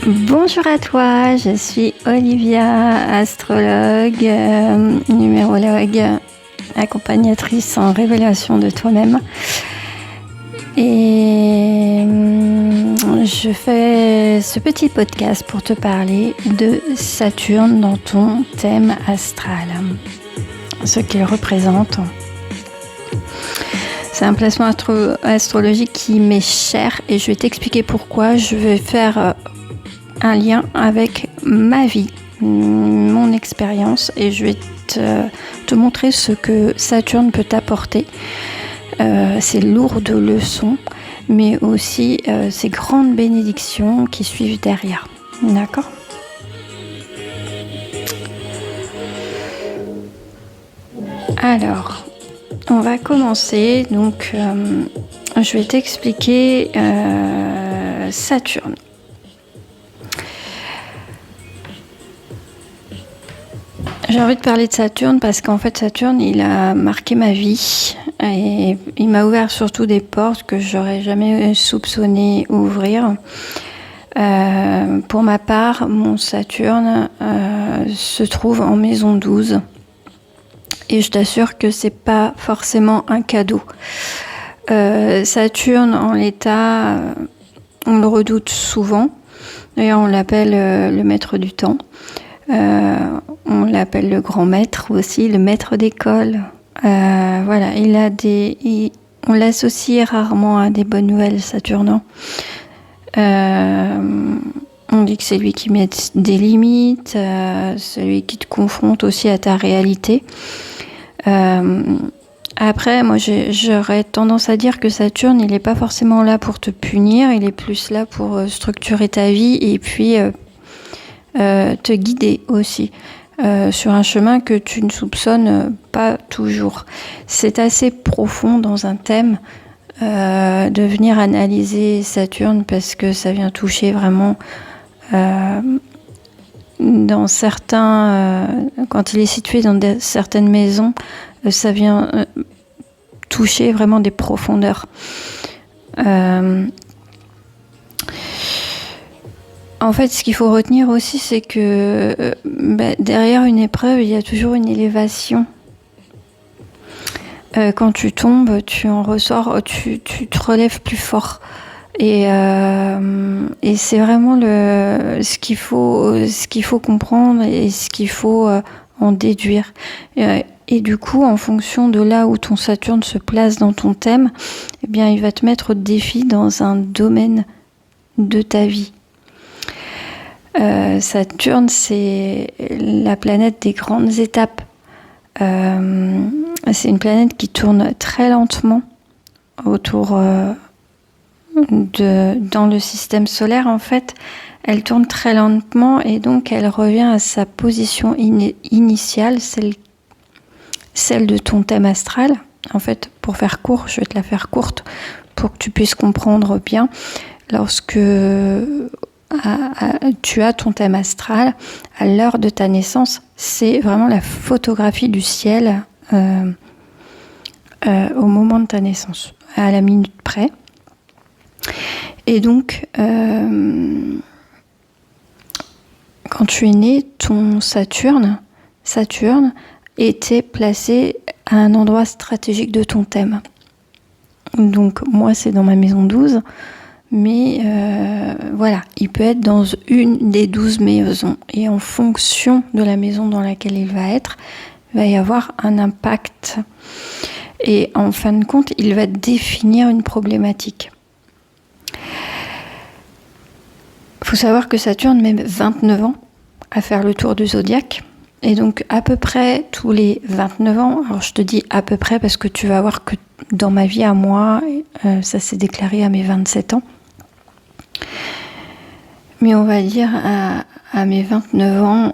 Bonjour à toi, je suis Olivia, astrologue, numérologue, accompagnatrice en révélation de toi-même. Et je fais ce petit podcast pour te parler de Saturne dans ton thème astral, ce qu'il représente. C'est un placement astrologique qui m'est cher et je vais t'expliquer pourquoi. Je vais faire un lien avec ma vie, mon expérience, et je vais te montrer ce que Saturne peut t'apporter. C'est lourd de leçons, mais aussi ces grandes bénédictions qui suivent derrière. D'accord ? Alors, on va commencer. Donc, je vais t'expliquer Saturne. J'ai envie de parler de Saturne parce qu'en fait Saturne il a marqué ma vie et il m'a ouvert surtout des portes que j'aurais jamais soupçonné ouvrir. Pour ma part, mon Saturne se trouve en maison 12 et je t'assure que c'est pas forcément un cadeau. Saturne en l'état, on le redoute souvent. D'ailleurs on l'appelle le maître du temps. On l'appelle le grand maître ou aussi le maître d'école. Voilà, on l'associe rarement à des bonnes nouvelles Saturnin. On dit que c'est lui qui met des limites, celui qui te confronte aussi à ta réalité. Après, moi j'aurais tendance à dire que Saturne, il n'est pas forcément là pour te punir, il est plus là pour structurer ta vie et puis te guider aussi sur un chemin que tu ne soupçonnes pas toujours. C'est assez profond dans un thème de venir analyser Saturne parce que ça vient toucher vraiment dans certains quand il est situé dans certaines maisons, ça vient toucher vraiment des profondeurs. En fait, ce qu'il faut retenir aussi, c'est que derrière une épreuve, il y a toujours une élévation. Quand tu tombes, tu en ressors, tu te relèves plus fort. Et c'est vraiment ce qu'il faut comprendre et ce qu'il faut en déduire. Et du coup, en fonction de là où ton Saturne se place dans ton thème, eh bien, il va te mettre au défi dans un domaine de ta vie. Saturne, c'est la planète des grandes étapes. C'est une planète qui tourne très lentement autour dans le système solaire. En fait, elle tourne très lentement et donc elle revient à sa position initiale, celle de ton thème astral. En fait, pour faire court, je vais te la faire courte pour que tu puisses comprendre bien. Lorsque tu as ton thème astral, à l'heure de ta naissance, c'est vraiment la photographie du ciel au moment de ta naissance, à la minute près. Et donc, quand tu es né, ton Saturne était placé à un endroit stratégique de ton thème. Donc, moi, c'est dans ma maison 12. Mais voilà, il peut être dans une des 12 maisons. Et en fonction de la maison dans laquelle il va être, il va y avoir un impact. Et en fin de compte, il va définir une problématique. Il faut savoir que Saturne met 29 ans à faire le tour du zodiaque. Et donc à peu près tous les 29 ans, alors je te dis à peu près parce que tu vas voir que dans ma vie à moi, ça s'est déclaré à mes 27 ans. Mais on va dire à mes 29 ans,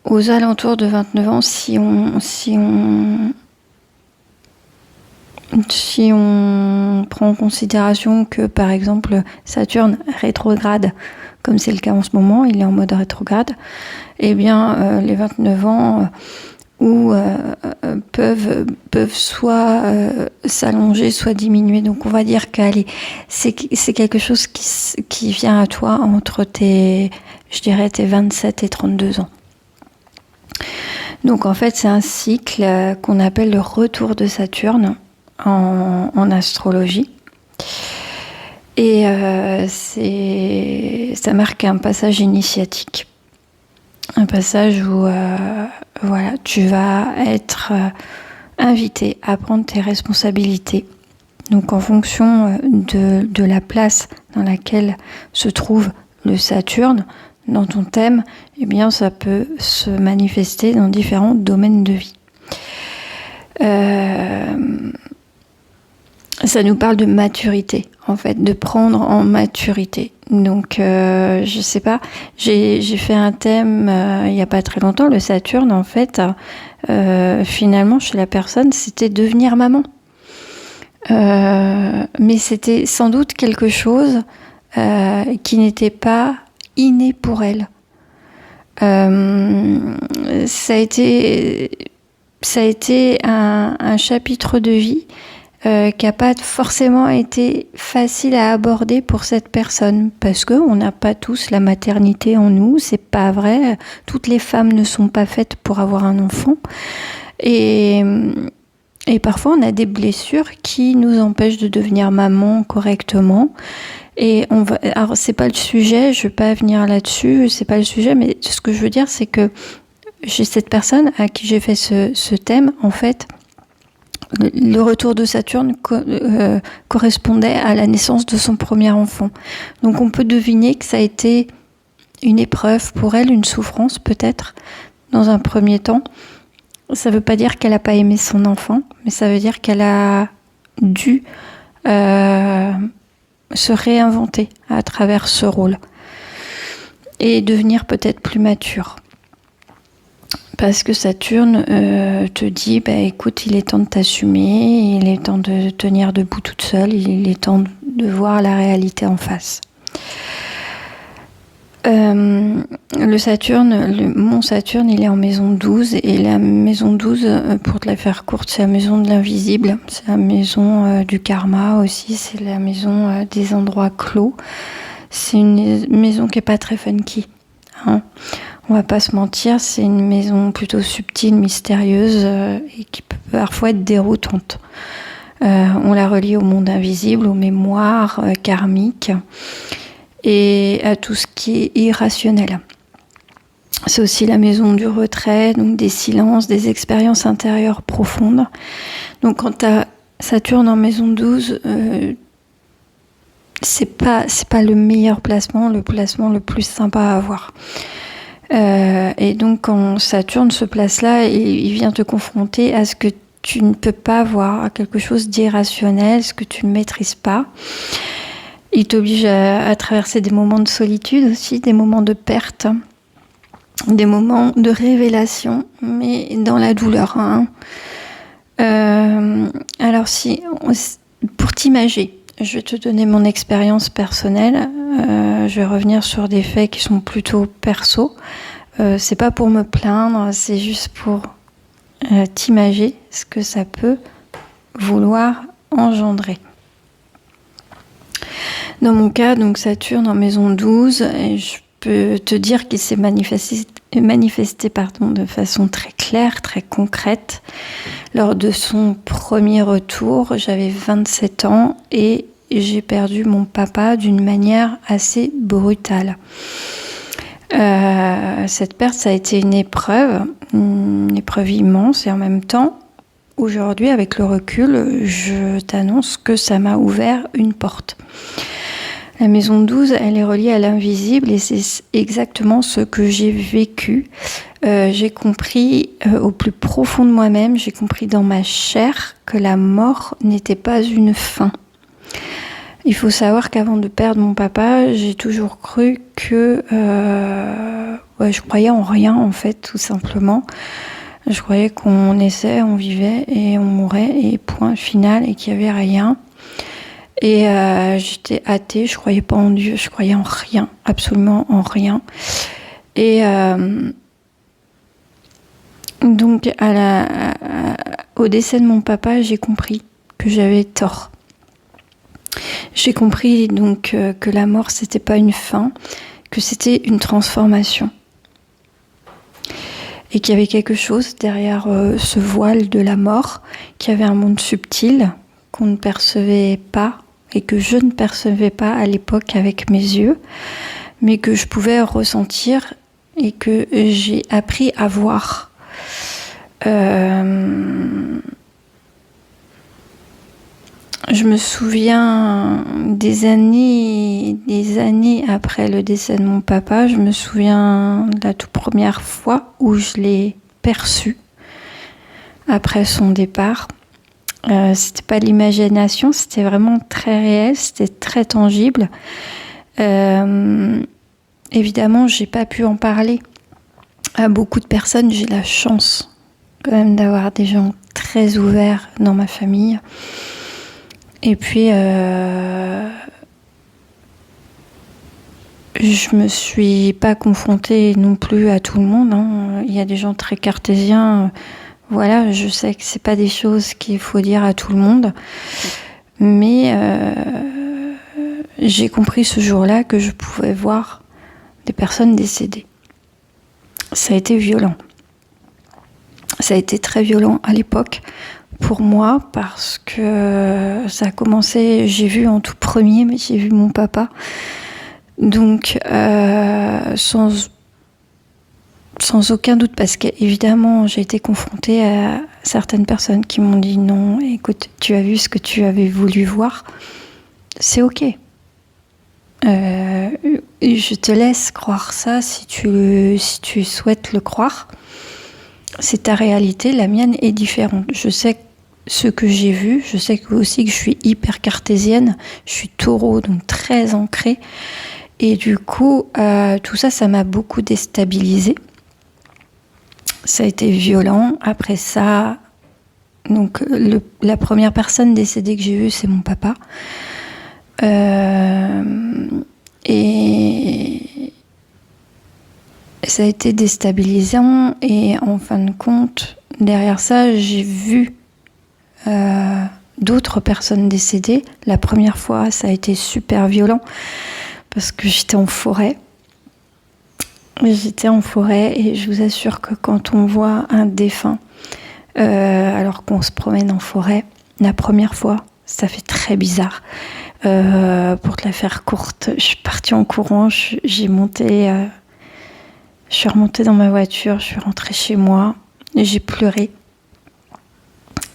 aux alentours de 29 ans, si on prend en considération que, par exemple, Saturne rétrograde, comme c'est le cas en ce moment, il est en mode rétrograde, eh bien, les 29 ans, ou peuvent soit s'allonger, soit diminuer. Donc on va dire c'est quelque chose qui vient à toi entre tes 27 et 32 ans. Donc en fait c'est un cycle qu'on appelle le retour de Saturne en astrologie. Et ça marque un passage initiatique. Un passage où tu vas être invité à prendre tes responsabilités. Donc en fonction de la place dans laquelle se trouve le Saturne dans ton thème, eh bien ça peut se manifester dans différents domaines de vie. Ça nous parle de maturité, en fait, de prendre en maturité. Donc, je sais pas, j'ai fait un thème il y a pas très longtemps, le Saturne, en fait, finalement, chez la personne, c'était devenir maman. Mais c'était sans doute quelque chose qui n'était pas inné pour elle. Ça a été un chapitre de vie qui n'a pas forcément été facile à aborder pour cette personne, parce qu'on n'a pas tous la maternité en nous, c'est pas vrai, toutes les femmes ne sont pas faites pour avoir un enfant, et parfois on a des blessures qui nous empêchent de devenir maman correctement, et alors c'est pas le sujet, je vais pas venir là-dessus, c'est pas le sujet, mais ce que je veux dire c'est que j'ai cette personne à qui j'ai fait ce thème, en fait, le retour de Saturne correspondait à la naissance de son premier enfant. Donc on peut deviner que ça a été une épreuve pour elle, une souffrance peut-être, dans un premier temps. Ça ne veut pas dire qu'elle n'a pas aimé son enfant, mais ça veut dire qu'elle a dû se réinventer à travers ce rôle et devenir peut-être plus mature. Parce que Saturne te dit, écoute, il est temps de t'assumer, il est temps de tenir debout toute seule, il est temps de voir la réalité en face. Mon Saturne, il est en maison 12, et la maison 12, pour te la faire courte, c'est la maison de l'invisible, c'est la maison du karma aussi, c'est la maison des endroits clos. C'est une maison qui n'est pas très funky, hein. On va pas se mentir, c'est une maison plutôt subtile, mystérieuse et qui peut parfois être déroutante. On la relie au monde invisible, aux mémoires karmiques et à tout ce qui est irrationnel. C'est aussi la maison du retrait, donc des silences, des expériences intérieures profondes. Donc quand tu as Saturne en maison 12, c'est pas le meilleur placement, le placement le plus sympa à avoir. Et donc quand Saturne se place là, il vient te confronter à ce que tu ne peux pas voir, à quelque chose d'irrationnel, ce que tu ne maîtrises pas. Il t'oblige à traverser des moments de solitude aussi, des moments de perte, des moments de révélation, mais dans la douleur, hein. Alors pour t'imager, je vais te donner mon expérience personnelle. Je vais revenir sur des faits qui sont plutôt perso. C'est pas pour me plaindre, c'est juste pour t'imager ce que ça peut vouloir engendrer. Dans mon cas, donc Saturne en maison 12, et je peux te dire qu'il s'est manifesté de façon très claire, très concrète. Lors de son premier retour, j'avais 27 ans et j'ai perdu mon papa d'une manière assez brutale. Cette perte, ça a été une épreuve immense, et en même temps, aujourd'hui, avec le recul, je t'annonce que ça m'a ouvert une porte. La maison 12, elle est reliée à l'invisible, et c'est exactement ce que j'ai vécu. J'ai compris au plus profond de moi-même, j'ai compris dans ma chair que la mort n'était pas une fin. Il faut savoir qu'avant de perdre mon papa, j'ai toujours cru que je croyais en rien, en fait, tout simplement. Je croyais qu'on naissait, on vivait et on mourait, et point final, et qu'il n'y avait rien. Et j'étais athée, je croyais pas en Dieu, je croyais en rien, absolument en rien. Et Donc, au décès de mon papa, j'ai compris que j'avais tort. J'ai compris donc que la mort, c'était pas une fin, que c'était une transformation. Et qu'il y avait quelque chose derrière ce voile de la mort, qu'il y avait un monde subtil qu'on ne percevait pas et que je ne percevais pas à l'époque avec mes yeux, mais que je pouvais ressentir et que j'ai appris à voir. Je me souviens des années après le décès de mon papa, je me souviens de la toute première fois où je l'ai perçu après son départ. C'était pas de l'imagination, c'était vraiment très réel, c'était très tangible. Évidemment, j'ai pas pu en parler à beaucoup de personnes. J'ai la chance quand même d'avoir des gens très ouverts dans ma famille. Et puis, je me suis pas confrontée non plus à tout le monde. Hein. Il y a des gens très cartésiens. Voilà, je sais que c'est pas des choses qu'il faut dire à tout le monde. Mais j'ai compris ce jour-là que je pouvais voir des personnes décédées. Ça a été violent. Ça a été très violent à l'époque pour moi parce que ça a commencé, j'ai vu en tout premier, mais j'ai vu mon papa. Donc, sans aucun doute, parce qu'évidemment, j'ai été confrontée à certaines personnes qui m'ont dit non, écoute, tu as vu ce que tu avais voulu voir, c'est ok. Je te laisse croire ça si tu souhaites le croire. C'est ta réalité, la mienne est différente. Je sais ce que j'ai vu, je sais aussi que je suis hyper cartésienne, je suis taureau, donc très ancrée. Et du coup, tout ça, ça m'a beaucoup déstabilisée. Ça a été violent. Après ça, donc la première personne décédée que j'ai vue, c'est mon papa. Et ça a été déstabilisant. Et en fin de compte, derrière ça, j'ai vu d'autres personnes décédées. La première fois, ça a été super violent parce que j'étais en forêt. J'étais en forêt et je vous assure que quand on voit un défunt, alors qu'on se promène en forêt, la première fois, ça fait très bizarre. Pour te la faire courte, je suis partie en courant, je suis remontée dans ma voiture, je suis rentrée chez moi, et j'ai pleuré.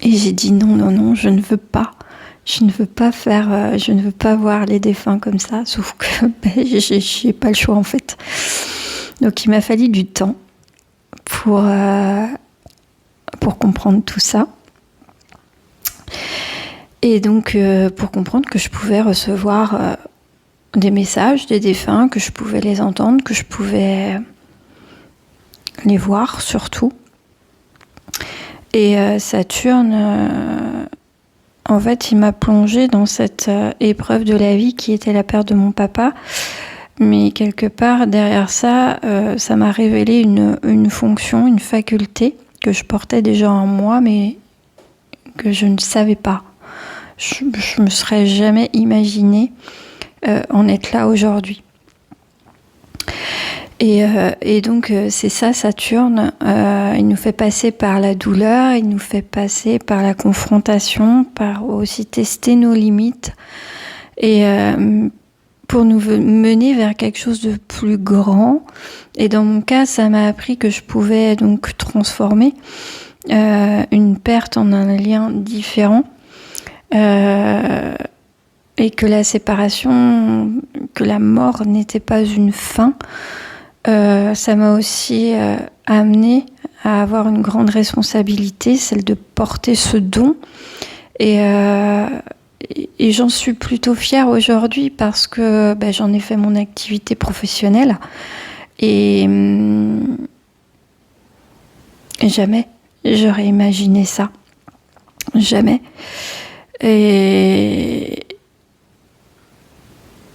Et j'ai dit non, je ne veux pas. Je ne veux pas voir les défunts comme ça, sauf que j'ai pas le choix en fait. Donc il m'a fallu du temps pour comprendre tout ça. Et donc pour comprendre que je pouvais recevoir des messages des défunts, que je pouvais les entendre, que je pouvais les voir surtout. Et Saturne, en fait, il m'a plongée dans cette épreuve de la vie qui était la perte de mon papa. Mais quelque part, derrière ça, ça m'a révélé une fonction, une faculté que je portais déjà en moi, mais que je ne savais pas. Je me serais jamais imaginée en être là aujourd'hui. Et donc, c'est ça, Saturne. Il nous fait passer par la douleur, il nous fait passer par la confrontation, par aussi tester nos limites. Et pour nous mener vers quelque chose de plus grand. Et dans mon cas, ça m'a appris que je pouvais donc transformer une perte en un lien différent. Et que la séparation, que la mort n'était pas une fin. Ça m'a aussi amené à avoir une grande responsabilité, celle de porter ce don. Et j'en suis plutôt fière aujourd'hui parce que j'en ai fait mon activité professionnelle. Et jamais j'aurais imaginé ça. Jamais. Et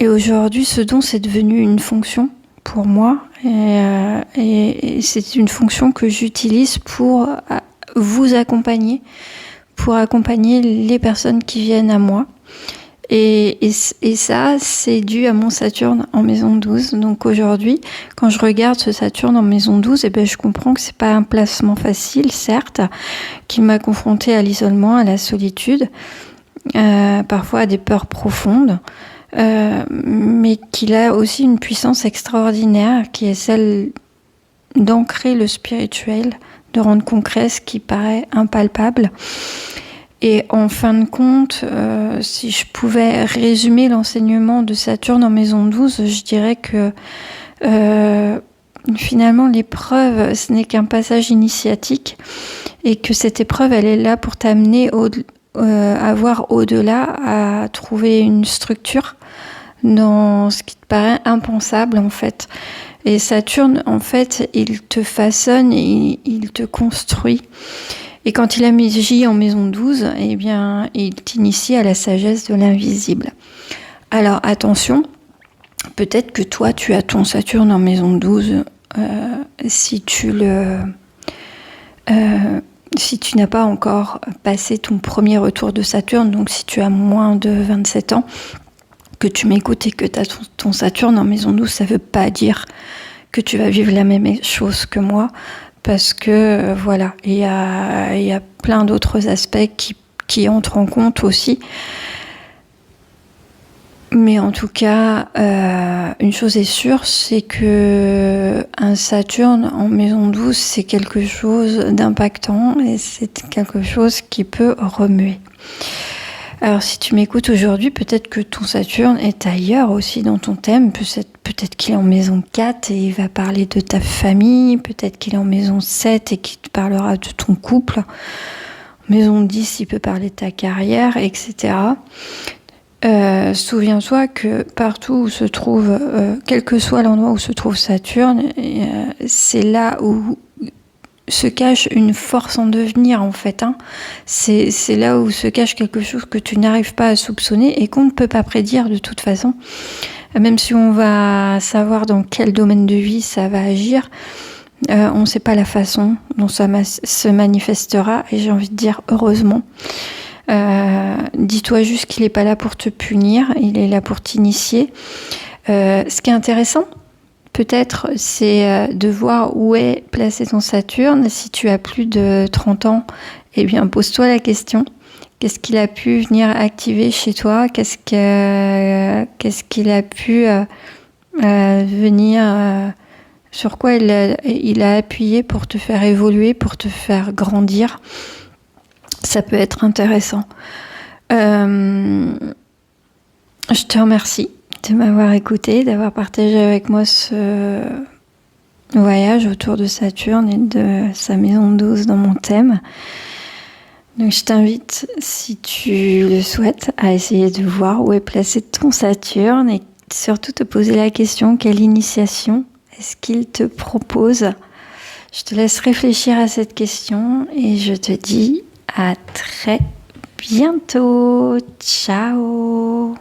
aujourd'hui, ce don, c'est devenu une fonction pour moi et c'est une fonction que j'utilise pour vous accompagner, pour accompagner les personnes qui viennent à moi. Et ça, c'est dû à mon Saturne en maison 12. Donc aujourd'hui, quand je regarde ce Saturne en maison 12, eh ben, je comprends que c'est pas un placement facile, certes, qui m'a confrontée à l'isolement, à la solitude, parfois à des peurs profondes, mais qu'il a aussi une puissance extraordinaire qui est celle d'ancrer le spirituel, de rendre concret ce qui paraît impalpable. Et en fin de compte, si je pouvais résumer l'enseignement de Saturne en maison 12, je dirais que finalement l'épreuve, ce n'est qu'un passage initiatique et que cette épreuve, elle est là pour t'amener à voir au-delà, à trouver une structure dans ce qui te paraît impensable en fait. Et Saturne, en fait, il te façonne, il te construit. Et quand il a mis J en maison 12, eh bien, il t'initie à la sagesse de l'invisible. Alors attention, peut-être que toi, tu as ton Saturne en maison 12, si tu n'as pas encore passé ton premier retour de Saturne, donc si tu as moins de 27 ans, que tu m'écoutes et que tu as ton Saturne en maison 12, ça ne veut pas dire que tu vas vivre la même chose que moi. Parce que voilà, il y a plein d'autres aspects qui entrent en compte aussi. Mais en tout cas, une chose est sûre, c'est que un Saturne en maison 12, c'est quelque chose d'impactant et c'est quelque chose qui peut remuer. Alors si tu m'écoutes aujourd'hui, peut-être que ton Saturne est ailleurs aussi dans ton thème, peut-être qu'il est en maison 4 et il va parler de ta famille, peut-être qu'il est en maison 7 et qu'il te parlera de ton couple, maison 10 il peut parler de ta carrière, etc. Souviens-toi que partout où se trouve, quel que soit l'endroit où se trouve Saturne, c'est là où se cache une force en devenir en fait. C'est là où se cache quelque chose que tu n'arrives pas à soupçonner et qu'on ne peut pas prédire de toute façon. Même si on va savoir dans quel domaine de vie ça va agir, on ne sait pas la façon dont ça se manifestera et j'ai envie de dire heureusement. Dis-toi juste qu'il n'est pas là pour te punir, il est là pour t'initier. Ce qui est intéressant, peut-être, c'est de voir où est placé ton Saturne. Si tu as plus de 30 ans, eh bien, pose-toi la question. Qu'est-ce qu'il a pu venir activer chez toi ? Qu'est-ce qu'il a pu venir... sur quoi il a appuyé pour te faire évoluer, pour te faire grandir ? Ça peut être intéressant. Je te remercie de m'avoir écouté, d'avoir partagé avec moi ce voyage autour de Saturne et de sa maison 12 dans mon thème. Donc je t'invite, si tu le souhaites, à essayer de voir où est placé ton Saturne et surtout te poser la question, quelle initiation est-ce qu'il te propose ? Je te laisse réfléchir à cette question et je te dis à très bientôt. Ciao.